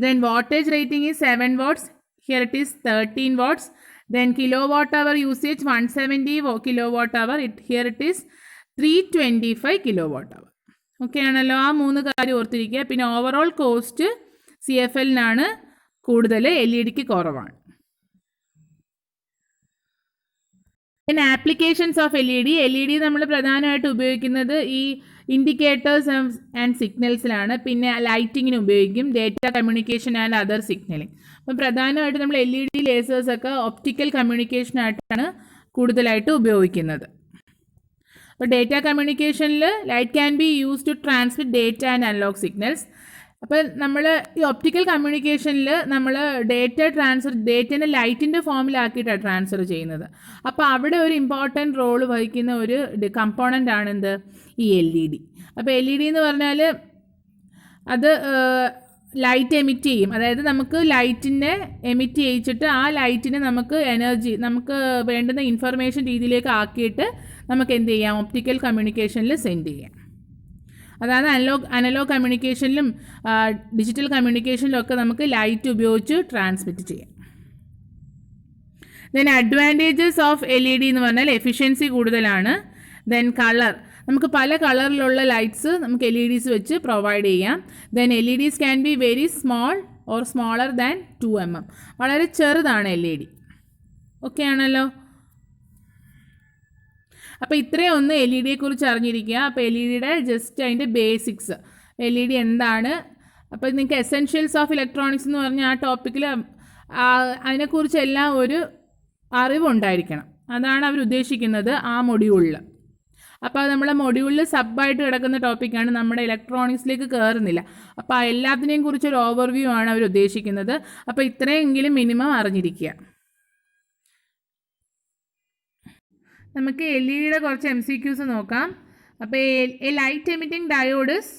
Speaker 1: Then wattage rating is 7 watts. Here it is 13 watts. Then kilowatt hour usage 170 kilowatt hour. Here it is 325 kilowatt hour. Okay ആണല്ലോ? ആ 3 കാര്യം ഓർത്തിരിക്കുക. പിന്നെ ഓവറോൾ കോസ്റ്റ് CFL-നാണ് കൂടുതൽ, LED-ക്ക് കുറവാണ്. പിന്നെ applications of LED നമ്മൾ പ്രധാനമായിട്ട് ഉപയോഗിക്കുന്നത് ഈ ഇൻഡിക്കേറ്റേഴ്സ് ആൻഡ് സിഗ്നൽസിലാണ്. പിന്നെ ലൈറ്റിങ്ങിന് ഉപയോഗിക്കും, data communication and other signalling. അപ്പം പ്രധാനമായിട്ട് നമ്മൾ LED ലേസേഴ്സൊക്കെ ഒപ്റ്റിക്കൽ കമ്മ്യൂണിക്കേഷനായിട്ടാണ് കൂടുതലായിട്ട് ഉപയോഗിക്കുന്നത്. അപ്പോൾ ഡേറ്റ കമ്മ്യൂണിക്കേഷനിൽ light can be use to transmit data and analog signals. അപ്പോൾ നമ്മൾ ഈ ഒപ്റ്റിക്കൽ കമ്മ്യൂണിക്കേഷനിൽ നമ്മൾ ഡേറ്റേനെ ലൈറ്റിൻ്റെ ഫോമിലാക്കിയിട്ടാണ് ട്രാൻസ്ഫർ ചെയ്യുന്നത്. അപ്പോൾ അവിടെ ഒരു ഇമ്പോർട്ടൻറ്റ് റോള് വഹിക്കുന്ന ഒരു കമ്പോണൻ്റ് ആണ് എന്ത്, ഈ LED. അപ്പോൾ LED എന്ന് പറഞ്ഞാൽ അത് ലൈറ്റ് എമിറ്റ് ചെയ്യും. അതായത് നമുക്ക് ലൈറ്റിനെ എമിറ്റ് ചെയ്യിച്ചിട്ട് ആ ലൈറ്റിനെ നമുക്ക് നമുക്ക് വേണ്ടുന്ന ഇൻഫർമേഷൻ രീതിയിലേക്ക് ആക്കിയിട്ട് നമുക്ക് എന്ത് ചെയ്യാം, ഒപ്റ്റിക്കൽ കമ്മ്യൂണിക്കേഷനിൽ സെൻഡ് ചെയ്യാം. അതായത് അനലോഗ് കമ്മ്യൂണിക്കേഷനിലും ഡിജിറ്റൽ കമ്മ്യൂണിക്കേഷനിലും ഒക്കെ നമുക്ക് ലൈറ്റ് ഉപയോഗിച്ച് ട്രാൻസ്മിറ്റ് ചെയ്യാം. ദെൻ അഡ്വാൻറ്റേജസ് ഓഫ് LED എന്ന് പറഞ്ഞാൽ എഫിഷ്യൻസി കൂടുതലാണ്. ദെൻ കളർ, നമുക്ക് പല കളറിലുള്ള ലൈറ്റ്സ് നമുക്ക് LEDs വെച്ച് പ്രൊവൈഡ് ചെയ്യാം. Then LEDs can be very small or smaller than 2 mm. വളരെ ചെറുതാണ് LED. ഓക്കെ ആണല്ലോ? അപ്പോൾ ഇത്രയും ഒന്ന് LED-യെക്കുറിച്ച് അറിഞ്ഞിരിക്കുക. അപ്പോൾ LED-യുടെ ജസ്റ്റ് അതിൻ്റെ ബേസിക്സ്, LED എന്താണ്, അപ്പോൾ നിങ്ങൾക്ക് എസെൻഷ്യൽസ് ഓഫ് ഇലക്ട്രോണിക്സ് എന്ന് പറഞ്ഞാൽ ആ ടോപ്പിക്കിൽ അതിനെക്കുറിച്ച് എല്ലാം ഒരു അറിവുണ്ടായിരിക്കണം. അതാണ് അവർ ഉദ്ദേശിക്കുന്നത് ആ മൊഡ്യൂളിൽ. അപ്പോൾ അത് നമ്മുടെ മൊഡ്യൂളിൽ സബായിട്ട് കിടക്കുന്ന ടോപ്പിക്കാണ്, നമ്മുടെ ഇലക്ട്രോണിക്സിലേക്ക് കയറുന്നില്ല. അപ്പോൾ എല്ലാത്തിനെയും കുറിച്ചൊരു ഓവർവ്യൂ ആണ് അവർ ഉദ്ദേശിക്കുന്നത്. അപ്പോൾ ഇത്രയെങ്കിലും മിനിമം അറിഞ്ഞിരിക്കുക. നമുക്ക് LED-യുടെ കുറച്ച് MCQs നോക്കാം. അപ്പോൾ A light emitting diode is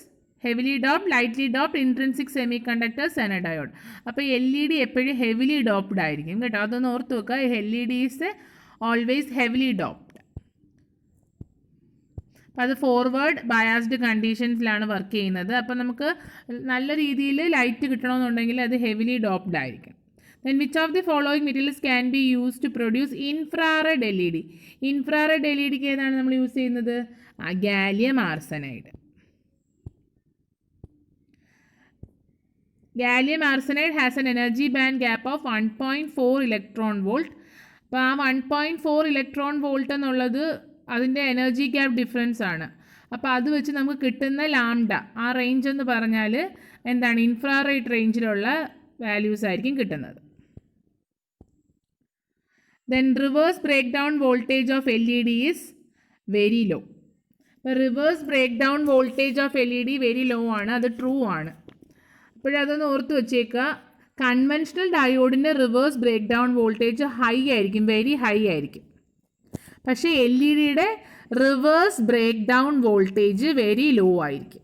Speaker 1: heavily doped, lightly doped, intrinsic semi conductors and A diode. അപ്പോൾ LED എപ്പോഴും ഹെവിലി ഡോപ്ഡ് ആയിരിക്കും കേട്ടോ, അതൊന്ന് ഓർത്ത് വെക്കുക. LED is always heavily doped. അപ്പോൾ അത് ഫോർവേഡ് ബയാസ്ഡ് കണ്ടീഷൻസിലാണ് വർക്ക് ചെയ്യുന്നത്. അപ്പോൾ നമുക്ക് നല്ല രീതിയിൽ ലൈറ്റ് കിട്ടണമെന്നുണ്ടെങ്കിൽ അത് ഹെവിലി ഡോപ്ഡ് ആയിരിക്കും. Then which of the following materials can be used to produce infrared LED? Infrared LEDക്ക് ഏതാണ് നമ്മൾ യൂസ് ചെയ്യുന്നത്? Gallium arsenide. Gallium arsenide has an energy band gap of 1.4 electron volt. അപ്പോൾ ആ 1.4 ഇലക്ട്രോൺ വോൾട്ട് എന്നുള്ളത് അതിൻ്റെ എനർജി ഗ്യാപ്പ് ഡിഫറൻസ് ആണ്. അപ്പോൾ അത് വെച്ച് നമുക്ക് കിട്ടുന്ന ലാംഡ ആ റേഞ്ച് എന്ന് പറഞ്ഞാൽ എന്താണ്? ഇൻഫ്രാറെഡ് റേഞ്ചിലുള്ള വാല്യൂസ് ആയിരിക്കും കിട്ടുന്നത്. Then reverse breakdown voltage of LED is very low. അപ്പോൾ reverse break voltage of LED very low ആണ്, അത് ട്രൂ ആണ്. അപ്പോഴതൊന്ന് ഓർത്ത് വെച്ചേക്കുക. കൺവെൻഷണൽ ഡയോഡിൻ്റെ റിവേഴ്സ് ബ്രേക്ക് വോൾട്ടേജ് ഹൈ ആയിരിക്കും, വെരി ഹൈ ആയിരിക്കും. പക്ഷേ LEDയുടെ reverse break voltage very low ആയിരിക്കും.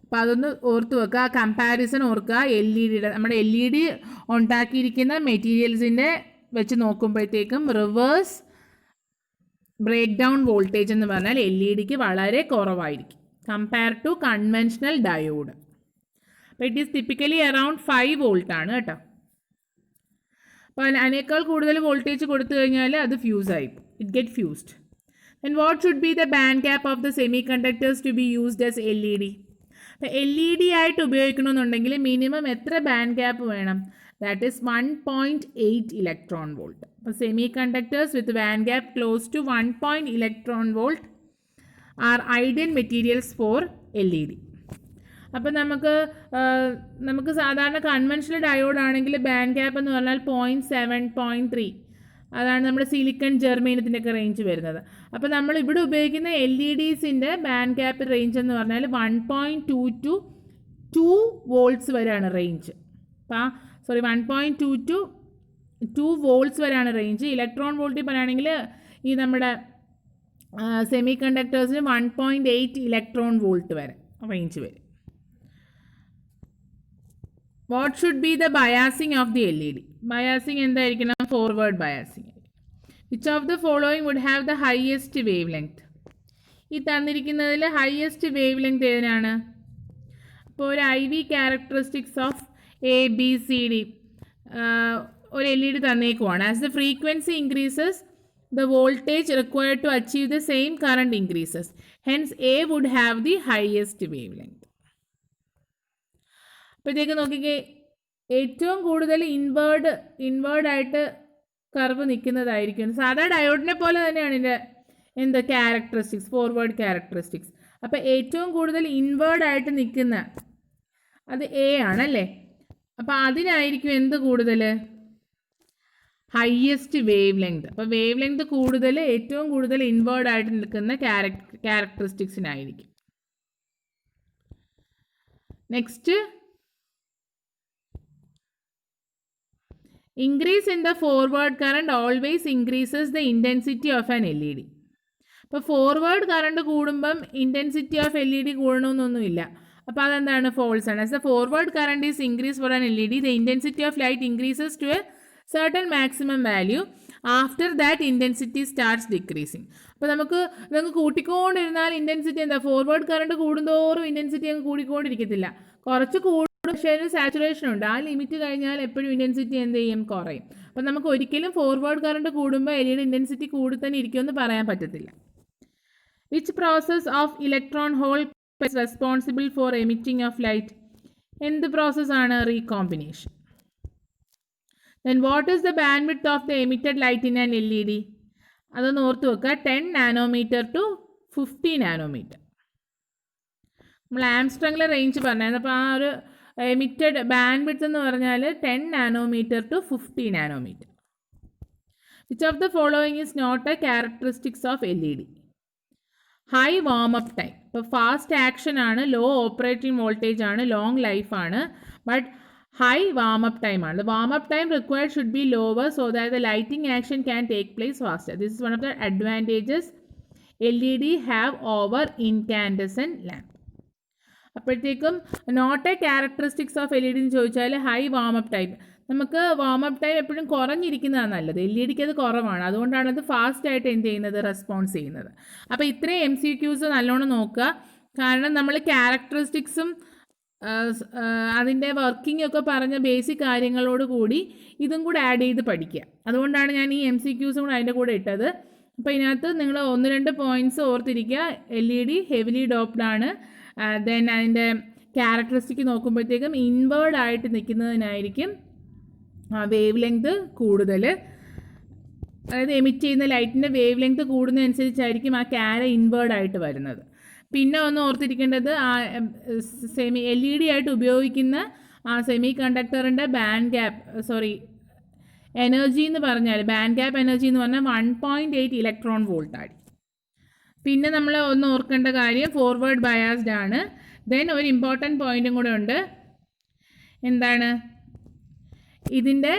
Speaker 1: അപ്പോൾ അതൊന്ന് ഓർത്ത് വെക്കുക, ആ കമ്പാരിസൺ ഓർക്കുക. LEDയുടെ നമ്മുടെ LED ഉണ്ടാക്കിയിരിക്കുന്ന മെറ്റീരിയൽസിൻ്റെ വെച്ച് നോക്കുമ്പോഴത്തേക്കും റിവേഴ്സ് ബ്രേക്ക് വോൾട്ടേജ് എന്ന് പറഞ്ഞാൽ LEDക്ക് വളരെ കുറവായിരിക്കും കമ്പയർ ടു കൺവെൻഷണൽ ഡയോഡ്. അപ്പോൾ it is typically around 5 volt ആണ് കേട്ടോ. അപ്പോൾ അതിനേക്കാൾ കൂടുതൽ വോൾട്ടേജ് കൊടുത്തു കഴിഞ്ഞാൽ അത് ഫ്യൂസ് ആയി, it get fused. Then what should be the band gap of the semiconductors to be used as LED? അപ്പോൾ LED ആയിട്ട് ഉപയോഗിക്കണമെന്നുണ്ടെങ്കിൽ മിനിമം എത്ര ബാൻഡ് ഗ്യാപ്പ് വേണം? That is 1.8 electron volt. So semiconductors with band gap close to 1 electron volt are ideal materials for LED. അപ്പോൾ നമുക്ക് സാധാരണ conventional diode ആണെങ്കിൽ band gap എന്ന് പറഞ്ഞാൽ 0.7, 0.3 അതാണ് നമ്മുടെ സിലിക്കൺ ജെർമേനിയത്തിൻ്റെ ഒക്കെ റേഞ്ച് വരുന്നത്. അപ്പോൾ നമ്മൾ ഇവിടെ ഉപയോഗിക്കുന്ന LEDസിൻ്റെ ബാൻഡ് ഗ്യാപ്പ് റേഞ്ച് എന്ന് പറഞ്ഞാൽ 1.2 to 2 വോൾട്ട്സ് വരെയാണ് റേഞ്ച്. അപ്പോൾ 1.2 to 2 വോൾട്ട്സ് വരെയാണ് റേഞ്ച്. ഇലക്ട്രോൺ വോൾട്ടിൽ പറയുകയാണെങ്കിൽ ഈ നമ്മുടെ സെമി കണ്ടക്ടേഴ്സിന് 1.8 ഇലക്ട്രോൺ വോൾട്ട് വരെ റേഞ്ച് വരും. What should be the biasing of the LED? Biasing എന്തായിരിക്കണം? Forward biasing. Which of the following would have the highest wavelength? ഈ തന്നിരിക്കുന്നതിൽ ഹയസ്റ്റ് വേവ് ലെങ്ത് ഏതിനാണ്? അപ്പോൾ ഒരു IV ക്യാരക്ടറിസ്റ്റിക്സ് ഓഫ് ABCD ഒരു LED തന്നേക്കുവാണ്. As the frequency increases the voltage required to achieve the same current increases. Hence A would have the highest wavelength. അപ്പോഴത്തേക്ക് നോക്കിക്കേ, ഏറ്റവും കൂടുതൽ ഇൻവേർഡായിട്ട് കർവ് നിൽക്കുന്നതായിരിക്കും. സാധാ ഡയോഡിനെ പോലെ തന്നെയാണ് ഇതിൻ്റെ ക്യാരക്ടറിസ്റ്റിക്സ്, ഫോർവേഡ് ക്യാരക്ടറിസ്റ്റിക്സ്. അപ്പോൾ ഏറ്റവും കൂടുതൽ ഇൻവേർഡായിട്ട് നിൽക്കുന്ന അത് A ആണല്ലേ. അപ്പോൾ അതിനായിരിക്കും എന്ത് കൂടുതൽ? Highest wavelength. അപ്പോൾ വേവ് ലെങ്ത് കൂടുതൽ ഏറ്റവും കൂടുതൽ ഇൻവേർഡായിട്ട് നിൽക്കുന്ന ക്യാരക്ടറിസ്റ്റിക്സിനായിരിക്കും. Next, increase in the forward current always increases the intensity of an LED. അപ്പോൾ ഫോർവേഡ് കറണ്ട് കൂടുമ്പം ഇൻറ്റൻസിറ്റി ഓഫ് LED കൂടണമെന്നൊന്നുമില്ല. അപ്പോൾ അതെന്താണ്? ഫോൾസ് ആണ്. As the forward current is increase for an LED, the intensity of light increases to a certain maximum value. After that intensity starts decreasing. അപ്പോൾ നമുക്ക് കൂട്ടിക്കൊണ്ടിരുന്നാൽ intensity എന്താ? Forward current കൂടുന്തോറും intensity അങ്ങ് കൂടിക്കൊണ്ടിരിക്കത്തില്ല. കുറച്ച് പക്ഷേ അതിന് സാച്ചുറേഷൻ ഉണ്ട്. ആ ലിമിറ്റ് കഴിഞ്ഞാൽ എപ്പോഴും ഇൻറ്റൻസിറ്റി എന്ത് ചെയ്യും? കുറയും. അപ്പോൾ നമുക്ക് ഒരിക്കലും ഫോർവേഡ് കറണ്ട് കൂടുമ്പോൾ LED ഇൻറ്റൻസിറ്റി കൂടി തന്നെ ഇരിക്കുമെന്ന് പറയാൻ പറ്റത്തില്ല. Which process of electron hole is responsible for emitting of light? എന്ത് പ്രോസസ്സാണ്? Recombination. Then what is the bandwidth of the emitted light in an LED? അതൊന്ന് ഓർത്ത് വെക്കുക. 10 നാനോമീറ്റർ ടു 50 നാനോമീറ്റർ. നമ്മൾ ആംസ്ട്രോങ്ങിലെ റേഞ്ച് പറഞ്ഞായിരുന്നു. അപ്പോൾ ആ ഒരു എമിറ്റഡ് ബാൻഡ്വിഡ്ത്ത് എന്ന് പറഞ്ഞാൽ 10 nanometer to 50 nanometer. Which of the following is not a characteristics of LED? High warm up time. ഇപ്പോൾ ഫാസ്റ്റ് ആക്ഷൻ ആണ്, ലോ ഓപ്പറേറ്റിംഗ് വോൾട്ടേജ് ആണ്, ലോങ് ലൈഫ് ആണ്, but high warm up time ആണ്. The warm up time required should be lower so that the lighting action can take place faster. This is one of the advantages LED have over incandescent lamp. അപ്പോഴത്തേക്കും not a characteristics of LED എന്ന് ചോദിച്ചാൽ high warm up time. നമുക്ക് warm up time എപ്പോഴും കുറഞ്ഞിരിക്കുന്നതാണ് നല്ലത്. LED അത് കുറവാണ്, അതുകൊണ്ടാണ് അത് ഫാസ്റ്റായിട്ട് എന്ത് ചെയ്യുന്നത്, റെസ്പോൺസ് ചെയ്യുന്നത്. അപ്പോൾ ഇത്രയും MCQs നല്ലോണം നോക്കുക. കാരണം നമ്മൾ ക്യാരക്ടറിസ്റ്റിക്സും അതിൻ്റെ വർക്കിംഗ് ഒക്കെ പറഞ്ഞ ബേസിക് കാര്യങ്ങളോട് കൂടി ഇതും കൂടെ ആഡ് ചെയ്ത് പഠിക്കുക. അതുകൊണ്ടാണ് ഞാൻ ഈ MCQസും കൂടെ അതിൻ്റെ കൂടെ ഇട്ടത്. അപ്പോൾ ഇതിനകത്ത് നിങ്ങൾ 1-2 പോയിൻറ്റ്സ് ഓർത്തിരിക്കുക. LED ഹെവിലി ഡോപ്ഡ് ആണ്. ദെൻ അതിൻ്റെ ക്യാരക്ടറിസ്റ്റിക് നോക്കുമ്പോഴത്തേക്കും ഇൻവേർഡ് ആയിട്ട് നിൽക്കുന്നതിനായിരിക്കും വേവ് ലെങ്ത് കൂടുതൽ. അതായത് എമിറ്റ് ചെയ്യുന്ന ലൈറ്റിൻ്റെ വേവ് ലെങ്ത് കൂടുന്നതനുസരിച്ചായിരിക്കും ആ ഇൻവേർഡ് ആയിട്ട് വരുന്നത്. പിന്നെ ഒന്ന് ഓർത്തിരിക്കേണ്ടത് LED ആയിട്ട് ഉപയോഗിക്കുന്ന ആ സെമി കണ്ടക്ടറിൻ്റെ എനർജി എന്ന് പറഞ്ഞാൽ ബാൻഡ് ഗ്യാപ്പ് എനർജി എന്ന് പറഞ്ഞാൽ 1.8 ഇലക്ട്രോൺ വോൾട്ട് ആയിരിക്കും. പിന്നെ നമ്മൾ ഒന്ന് ഓർക്കേണ്ട കാര്യം ഫോർവേഡ് ബയാസ്ഡ് ആണ്. ദെൻ ഒരു ഇമ്പോർട്ടൻറ്റ് പോയിൻറ്റും കൂടെ ഉണ്ട്. എന്താണ് ഇതിൻ്റെ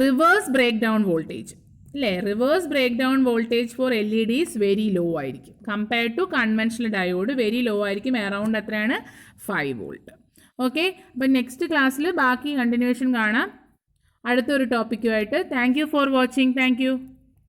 Speaker 1: റിവേഴ്സ് ബ്രേക്ക് ഡൗൺ വോൾട്ടേജ് അല്ലേ? Reverse breakdown voltage for LEDs very low ആയിരിക്കും. Compared to conventional diode very low ആയിരിക്കും. അറൗണ്ട് എത്രയാണ്? 5 വോൾട്ട്. ഓക്കെ, അപ്പം നെക്സ്റ്റ് ക്ലാസ്സിൽ ബാക്കി കണ്ടിന്യൂഷൻ കാണാം അടുത്തൊരു ടോപ്പിക്കുമായിട്ട്. Thank you for watching. Thank U.